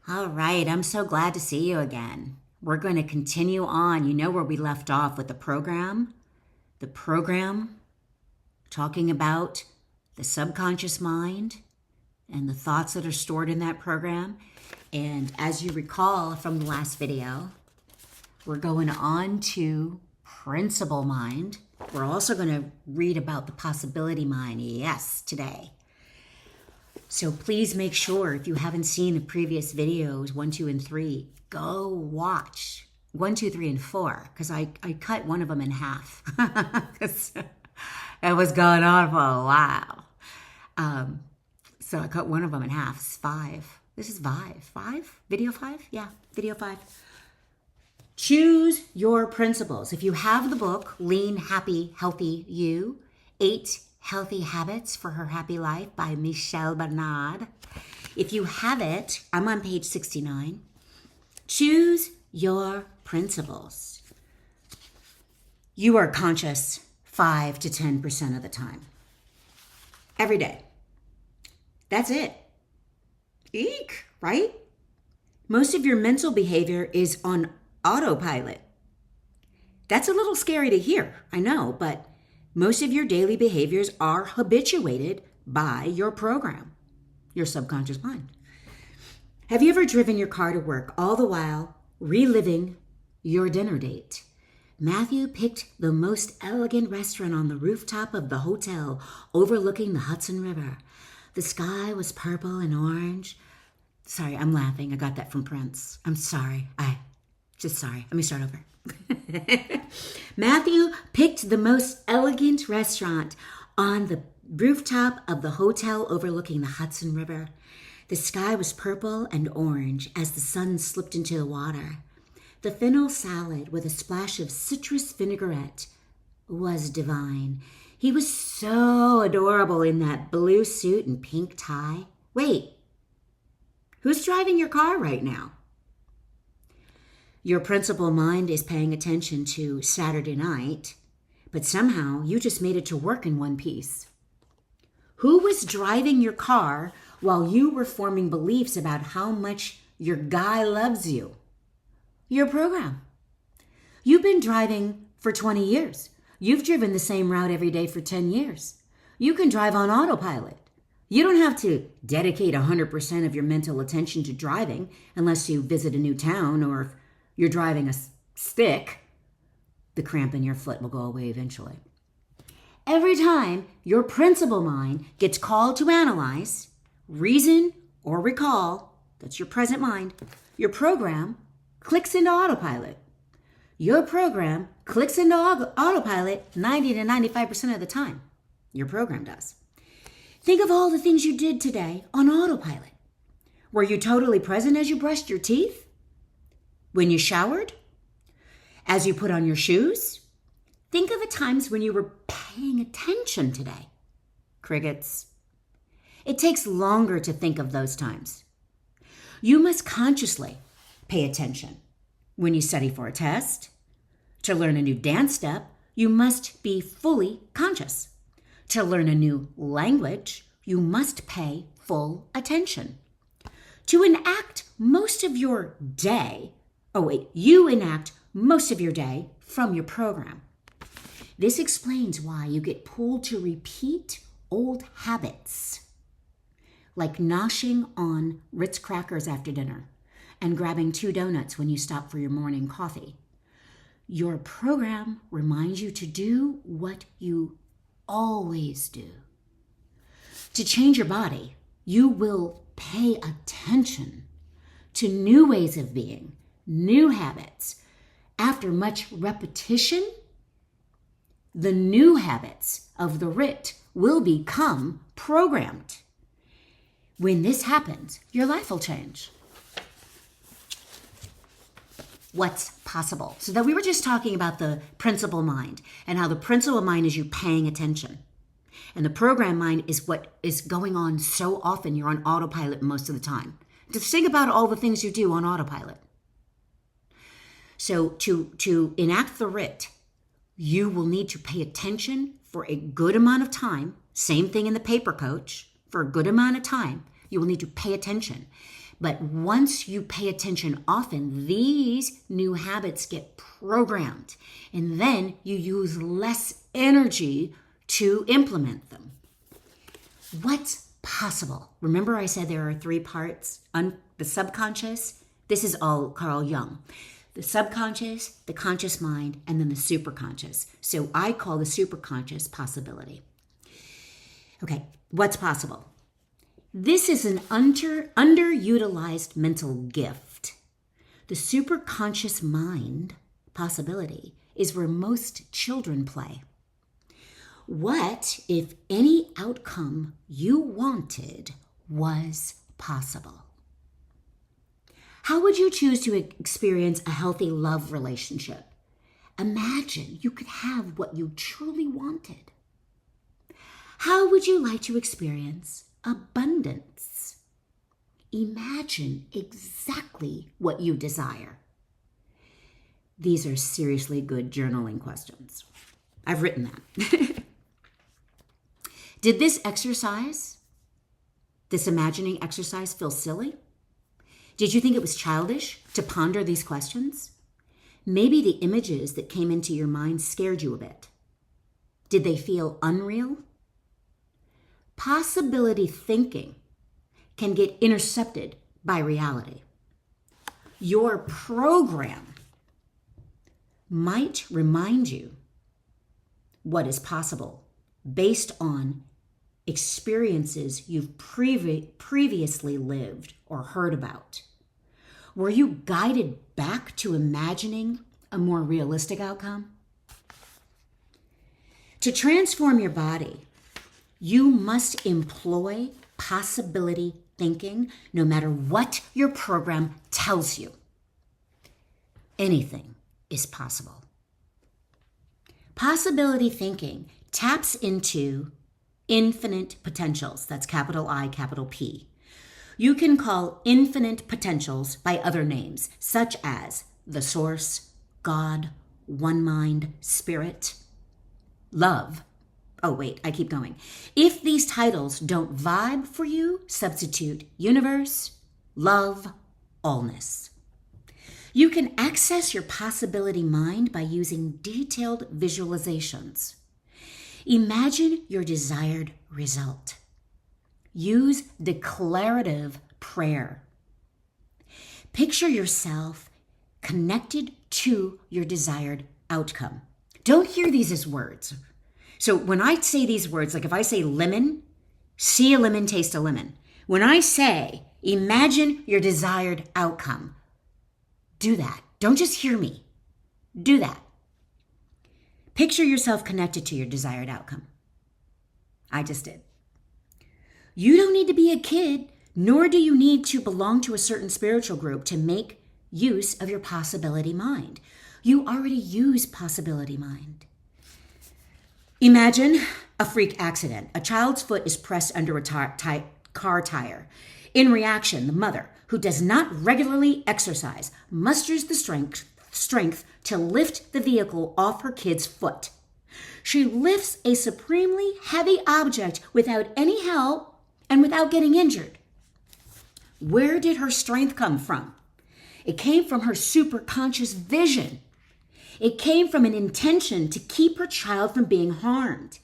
All right, I'm so glad to see you again. We're going to continue on. You know where we left off with the program? The program talking about the subconscious mind and the thoughts that are stored in that program. And as you recall from the last video, we're going on to principle mind. We're also going to read about the possibility mind, yes, today. So please make sure, if you haven't seen the previous videos, 1, 2, and 3, go watch 1, 2, 3, and 4, because I cut one of them in half. Because it was going on for a while. So I cut one of them in half. It's 5. This is 5. 5? Video 5? Yeah, video 5. Choose your principles. If you have the book, Lean, Happy, Healthy You, 8 Healthy Habits for Her Happy Life by Michelle Bernard. If you have it, I'm on page 69. Choose your principles. You are conscious 5 to 10% of the time. Every day. That's it. Eek, right? Most of your mental behavior is on autopilot. That's a little scary to hear, I know, but most of your daily behaviors are habituated by your program, your subconscious mind. Have you ever driven your car to work all the while reliving your dinner date? Matthew picked the most elegant restaurant on the rooftop of the hotel overlooking the Hudson River. The sky was purple and orange. Sorry, I'm laughing. I got that from Prince. I'm sorry. Let me start over. Matthew picked the most elegant restaurant on the rooftop of the hotel overlooking the Hudson River. The sky was purple and orange as the sun slipped into the water. The fennel salad with a splash of citrus vinaigrette was divine. He was so adorable in that blue suit and pink tie. Wait, who's driving your car right now? Your principal mind is paying attention to Saturday night, but somehow you just made it to work in one piece. Who was driving your car while you were forming beliefs about how much your guy loves you? Your program. You've been driving for 20 years. You've driven the same route every day for 10 years. You can drive on autopilot. You don't have to dedicate 100% of your mental attention to driving unless you visit a new town, or if you're driving a stick, the cramp in your foot will go away eventually. Every time your principal mind gets called to analyze, reason, or recall, that's your present mind, your program clicks into autopilot. Your program clicks into autopilot 90 to 95% of the time. Your program does. Think of all the things you did today on autopilot. Were you totally present as you brushed your teeth? When you showered? As you put on your shoes? Think of the times when you were paying attention today. Crickets. It takes longer to think of those times. You must consciously pay attention. When you study for a test, to learn a new dance step, you must be fully conscious. To learn a new language, you must pay full attention. To enact most of your day, you enact most of your day from your program. This explains why you get pulled to repeat old habits, like noshing on Ritz crackers after dinner and grabbing 2 donuts when you stop for your morning coffee. Your program reminds you to do what you always do. To change your body, you will pay attention to new ways of being, new habits. After much repetition, the new habits of the RIT will become programmed. When this happens, your life will change. What's possible? So that we were just talking about the principal mind and how the principal mind is you paying attention. And the program mind is what is going on so often. You're on autopilot most of the time. Just think about all the things you do on autopilot. So to enact the RIT, you will need to pay attention for a good amount of time. Same thing in the paper coach. For a good amount of time, you will need to pay attention. But once you pay attention often, these new habits get programmed, and then you use less energy to implement them. What's possible? Remember I said there are 3 parts? The subconscious, this is all Carl Jung. The subconscious, the conscious mind, and then the superconscious. So I call the superconscious possibility. Okay, what's possible? This is an underutilized mental gift. The superconscious mind possibility is where most children play. What if any outcome you wanted was possible? How would you choose to experience a healthy love relationship? Imagine you could have what you truly wanted. How would you like to experience abundance? Imagine exactly what you desire. These are seriously good journaling questions. I've written that. Did this imagining exercise feel silly? Did you think it was childish to ponder these questions? Maybe the images that came into your mind scared you a bit. Did they feel unreal? Possibility thinking can get intercepted by reality. Your program might remind you what is possible based on experiences you've previously lived or heard about. Were you guided back to imagining a more realistic outcome? To transform your body, you must employ possibility thinking no matter what your program tells you. Anything is possible. Possibility thinking taps into infinite potentials. That's capital I, capital P. You can call infinite potentials by other names, such as the source, God, one mind, spirit, love. Oh, wait, I keep going. If these titles don't vibe for you, substitute universe, love, allness. You can access your possibility mind by using detailed visualizations. Imagine your desired result. Use declarative prayer. Picture yourself connected to your desired outcome. Don't hear these as words. So when I say these words, like if I say lemon, see a lemon, taste a lemon. When I say imagine your desired outcome, do that. Don't just hear me. Do that. Picture yourself connected to your desired outcome. I just did. You don't need to be a kid, nor do you need to belong to a certain spiritual group to make use of your possibility mind. You already use possibility mind. Imagine a freak accident. A child's foot is pressed under a car tire. In reaction, the mother, who does not regularly exercise, musters the strength to lift the vehicle off her kid's foot. She lifts a supremely heavy object without any help and without getting injured. Where did her strength come from? It came from her superconscious vision. It came from an intention to keep her child from being harmed.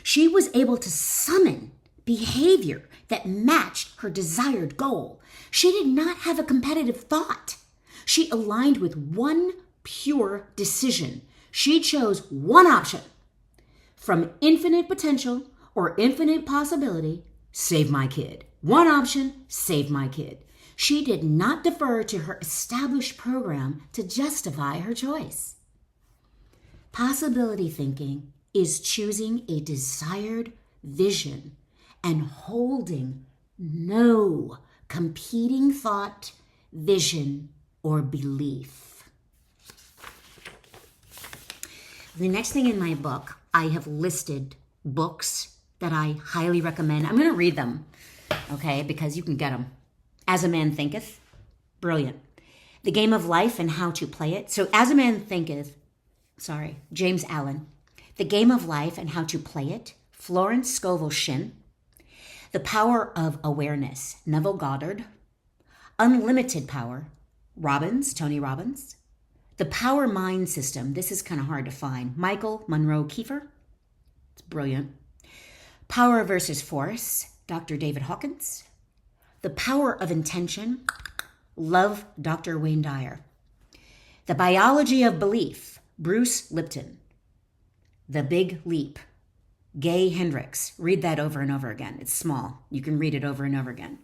She was able to summon behavior that matched her desired goal. She did not have a competitive thought. She aligned with one pure decision. She chose one option. From infinite potential or infinite possibility, save my kid. One option, save my kid. She did not defer to her established program to justify her choice. Possibility thinking is choosing a desired vision and holding no competing thought, vision, or belief. The next thing in my book, I have listed books that I highly recommend. I'm going to read them, okay, because you can get them. As a Man Thinketh, brilliant. The Game of Life and How to Play It. So As a Man Thinketh, James Allen. The Game of Life and How to Play It, Florence Scovel Shinn. The Power of Awareness, Neville Goddard. Unlimited power, Tony Robbins. The power mind system, this is kind of hard to find. Michael Monroe Kiefer. It's brilliant. Power versus force, Dr. David Hawkins. The power of intention, love, Dr. Wayne Dyer. The biology of belief, Bruce Lipton. The Big Leap, Gay Hendricks. Read that over and over again. It's small. You can read it over and over again.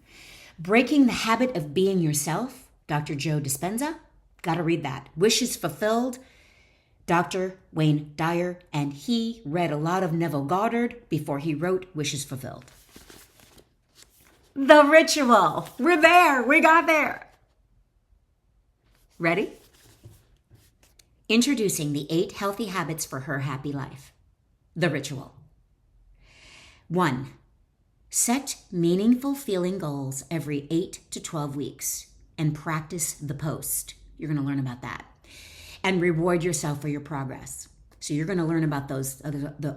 Breaking the Habit of Being Yourself, Dr. Joe Dispenza. Got to read that. Wishes Fulfilled, Dr. Wayne Dyer. And he read a lot of Neville Goddard before he wrote Wishes Fulfilled. The Ritual. We're there. We got there. Ready? Introducing the 8 healthy habits for her happy life. The Ritual. 1. Set meaningful feeling goals every 8 to 12 weeks and practice the post. You're going to learn about that. And reward yourself for your progress. So you're going to learn about those,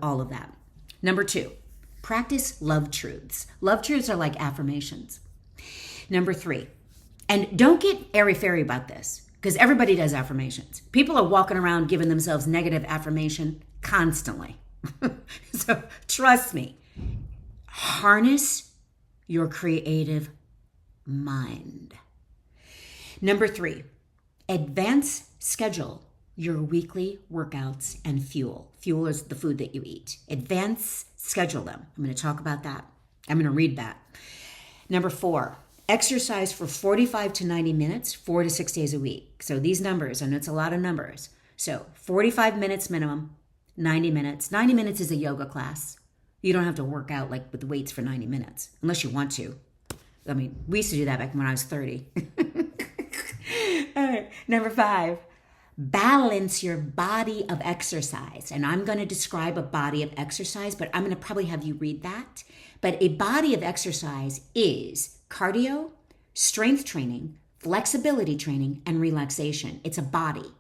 all of that. Number 2, practice love truths. Love truths are like affirmations. Number 3, and don't get airy-fairy about this, because everybody does affirmations. People are walking around giving themselves negative affirmation constantly. So trust me, harness your creative mind. Number 3, advance schedule your weekly workouts and fuel. Fuel is the food that you eat. Advance schedule them. I'm going to talk about that. I'm going to read that. Number 4, exercise for 45 to 90 minutes, 4 to 6 days a week. So these numbers, and it's a lot of numbers. So 45 minutes minimum, 90 minutes. 90 minutes is a yoga class. You don't have to work out like with weights for 90 minutes, unless you want to. I mean, we used to do that back when I was 30. All right. Number 5, balance your body of exercise. And I'm going to describe a body of exercise, but I'm going to probably have you read that. But a body of exercise is cardio, strength training, flexibility training, and relaxation. It's a body.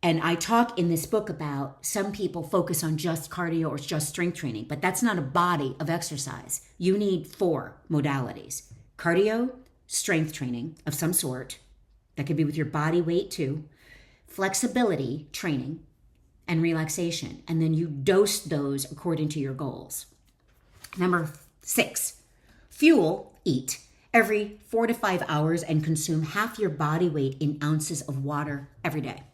And I talk in this book about some people focus on just cardio or just strength training, but that's not a body of exercise. You need 4 modalities: cardio, strength training of some sort. That could be with your body weight too. Flexibility training and relaxation. And then you dose those according to your goals. Number 6, fuel, eat every 4 to 5 hours and consume half your body weight in ounces of water every day.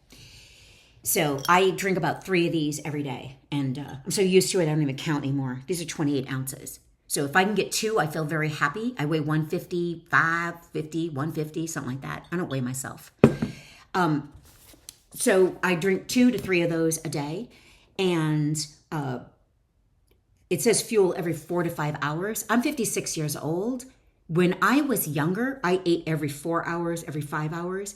So I drink about 3 of these every day, and I'm so used to it I don't even count anymore. These are 28 ounces. So if I can get 2, I feel very happy. I weigh 155, 50, 150, something like that. I don't weigh myself. So I drink 2 to 3 of those a day, and it says fuel every 4 to 5 hours. I'm 56 years old. When I was younger, I ate every 4 hours, every 5 hours.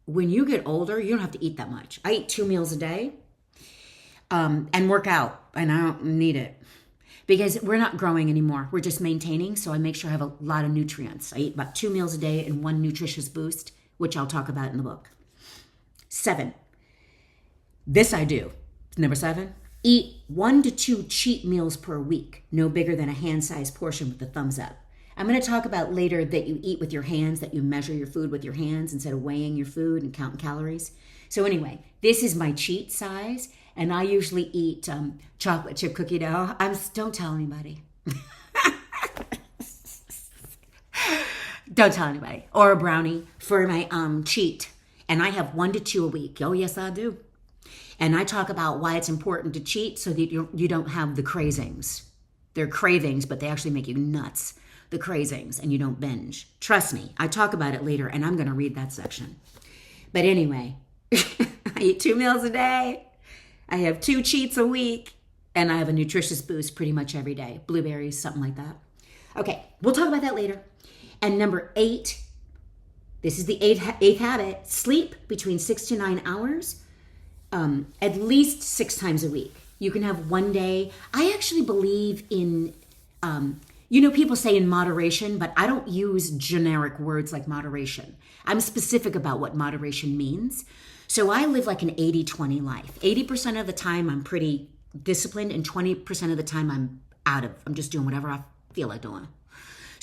When you get older, you don't have to eat that much. I eat 2 meals a day and work out, and I don't need it because we're not growing anymore. We're just maintaining, so I make sure I have a lot of nutrients. I eat about 2 meals a day and 1 nutritious boost, which I'll talk about in the book. 7, this I do. Number 7, eat 1 to 2 cheat meals per week, no bigger than a hand-sized portion with the thumbs up. I'm going to talk about later that you eat with your hands, that you measure your food with your hands instead of weighing your food and counting calories. So anyway, this is my cheat size, and I usually eat chocolate chip cookie dough. Don't tell anybody. Don't tell anybody. Or a brownie for my cheat. And I have 1 to 2 a week. Oh, yes, I do. And I talk about why it's important to cheat so that you don't have the cravings. They're cravings, but they actually make you nuts. The cravings, and you don't binge. Trust me, I talk about it later, and I'm going to read that section. But anyway, I eat 2 meals a day. I have 2 cheats a week, and I have a nutritious boost pretty much every day. Blueberries, something like that. Okay, we'll talk about that later. And number 8, this is the eighth habit: sleep between 6 to 9 hours, at least 6 times a week. You can have 1 day. I actually believe in people say in moderation, but I don't use generic words like moderation. I'm specific about what moderation means. So I live like an 80-20 life. 80% of the time I'm pretty disciplined, and 20% of the time I'm just doing whatever I feel like doing.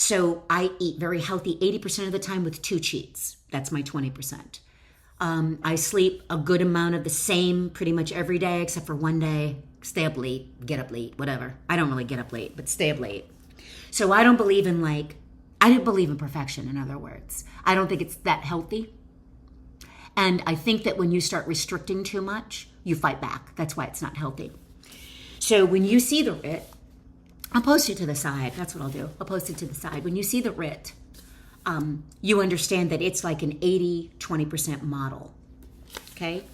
So I eat very healthy 80% of the time with 2 cheats. That's my 20%. I sleep a good amount of the same pretty much every day, except for one day. Stay up late, get up late, whatever. I don't really get up late, but stay up late. So I don't believe in I don't believe in perfection, in other words. I don't think it's that healthy. And I think that when you start restricting too much, you fight back. That's why it's not healthy. So when you see the RIT, I'll post it to the side. That's what I'll do. I'll post it to the side. When you see the RIT, you understand that it's like an 80-20% model. Okay?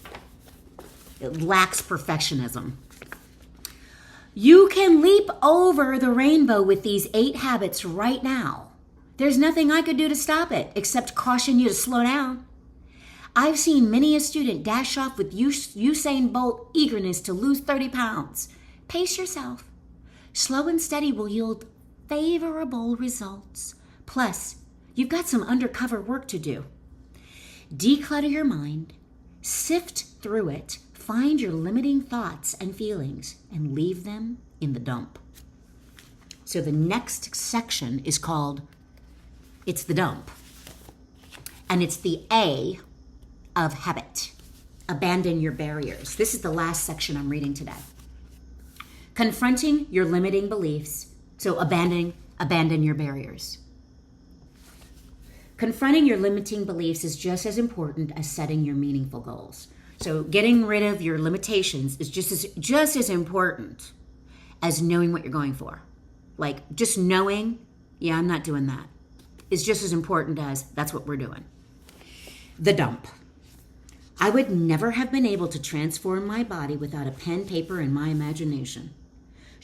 It lacks perfectionism. You can leap over the rainbow with these 8 habits right now. There's nothing I could do to stop it except caution you to slow down. I've seen many a student dash off with Usain Bolt eagerness to lose 30 pounds. Pace yourself. Slow and steady will yield favorable results. Plus, you've got some undercover work to do. Declutter your mind, sift through it, find your limiting thoughts and feelings, and leave them in the dump. So the next section is called, it's the dump. And it's the A of habit. Abandon your barriers. This is the last section I'm reading today. Confronting your limiting beliefs. So abandon your barriers. Confronting your limiting beliefs is just as important as setting your meaningful goals. So getting rid of your limitations is just as important as knowing what you're going for. Like just knowing, yeah, I'm not doing that, is just as important as that's what we're doing. The dump. I would never have been able to transform my body without a pen, paper, and my imagination.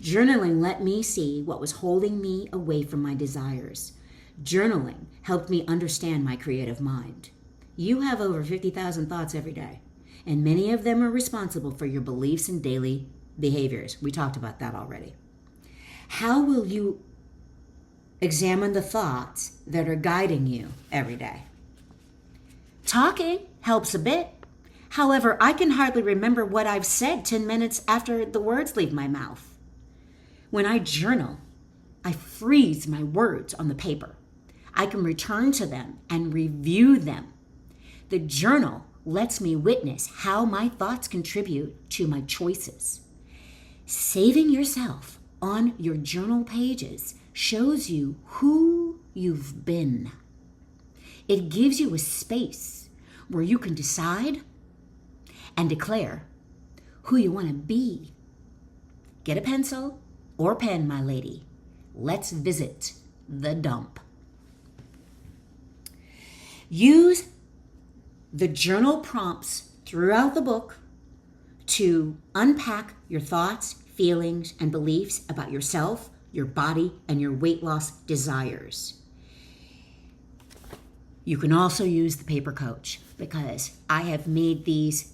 Journaling let me see what was holding me away from my desires. Journaling helped me understand my creative mind. You have over 50,000 thoughts every day, and many of them are responsible for your beliefs and daily behaviors. We talked about that already. How will you examine the thoughts that are guiding you every day? Talking helps a bit. However, I can hardly remember what I've said 10 minutes after the words leave my mouth. When I journal, I freeze my words on the paper. I can return to them and review them. The journal lets me witness how my thoughts contribute to my choices. Saving yourself on your journal pages shows you who you've been. It gives you a space where you can decide and declare who you want to be. Get a pencil or pen, my lady. Let's visit the dump. Use the journal prompts throughout the book to unpack your thoughts, feelings, and beliefs about yourself, your body, and your weight loss desires. You can also use the paper coach because I have made these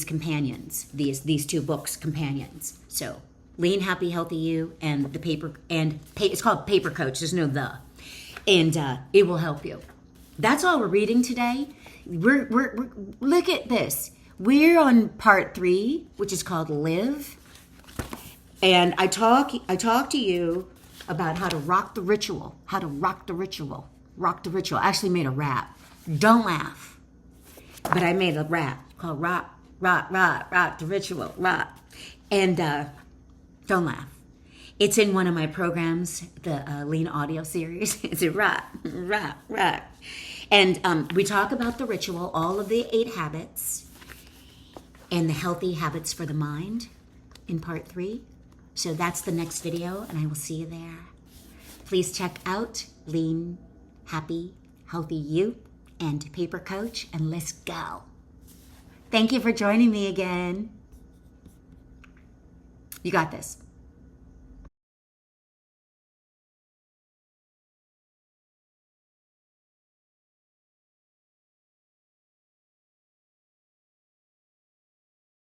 companions, these 2 books companions. So Lean, Happy, Healthy You, and the paper, and it's called Paper Coach. There's no the, and it will help you. That's all we're reading today. We're look at this. We're on part 3, which is called Live, and I talk to you about how to rock the ritual. How to rock the ritual. Rock the ritual. I actually made a rap. Don't laugh, but I made a rap called Rock the Ritual. Rock, and don't laugh. It's in one of my programs, the Lean audio series. It's a rock. And we talk about the ritual, all of the 8 habits, and the healthy habits for the mind in part 3. So that's the next video, and I will see you there. Please check out Lean, Happy, Healthy You and Paper Coach, and let's go. Thank you for joining me again. You got this.